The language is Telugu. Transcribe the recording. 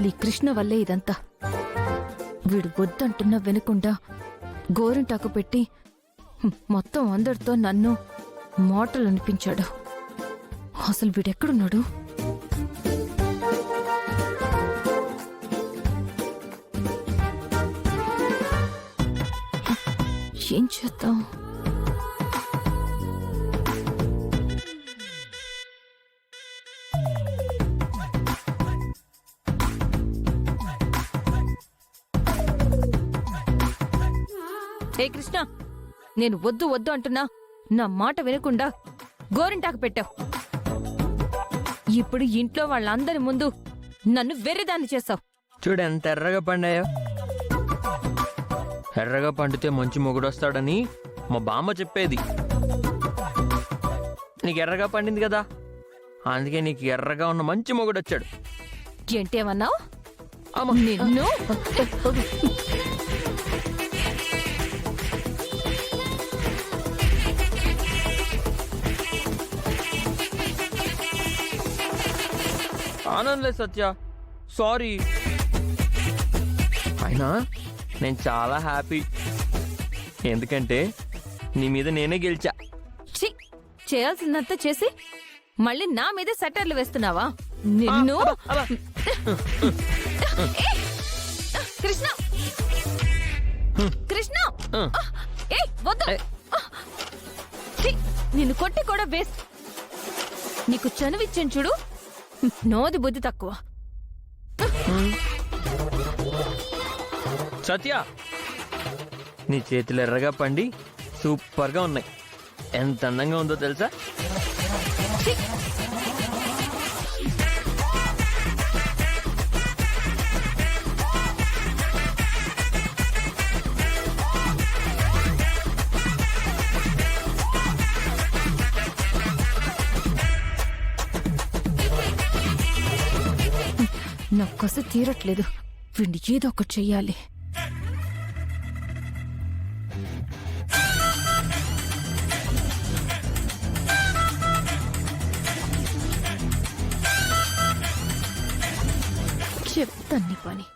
ఈ కృష్ణ వల్లే ఇదంతా. వీడు వద్దంటున్నా వినకుండా గోరింటాకు పెట్టి మొత్తం అందరితో నన్ను మాటలు అనిపించాడు. అసలు వీడెక్కడున్నాడు? ఏం చేద్దాం? ఏ కృష్ణ, నేను వద్దు వద్దు అంటున్నా నా మాట వినకుండా గోరింటాకు పెట్టావు. ఇప్పుడు ఇంట్లో వాళ్ళందరి ముందు నన్ను వెర్రిదాన్ని చేసావు. చూడు ఎంత ఎర్రగా పండాయో. ఎర్రగా పండితే మంచి మొగుడొస్తాడని మా బామ్మ చెప్పేది. నీకు ఎర్రగా పండింది కదా, అందుకే నీకు ఎర్రగా ఉన్న మంచి మొగుడొచ్చాడు. ఏంటేమన్నావు? నిన్ను ఆనందలే సత్య, సారీ. అయినా నేను చాలా హ్యాపీ, ఎందుకంటే నీ మీద నేనే గెలిచా. ఛీ, చేయాల్సిందంతా చేసి మళ్ళీ నా మీద సెటర్లు వేస్తున్నావా? నిన్ను కృష్ణ కృష్ణ వద్దు. ఛీ, నిన్ను కొట్టి కూడా వేస్ట్. నీకు చనువిచ్చాను చూడు, నోది బుద్ధి తక్కువ. సత్య, నీ చేతులు ఎర్రగా పండి సూపర్గా ఉన్నాయి. ఎంత అందంగా ఉందో తెలుసా? నా కసి తీరట్లేదు. వీడిని ఏదో ఒకటి చెయ్యాలి. చెప్తాను నీ పని.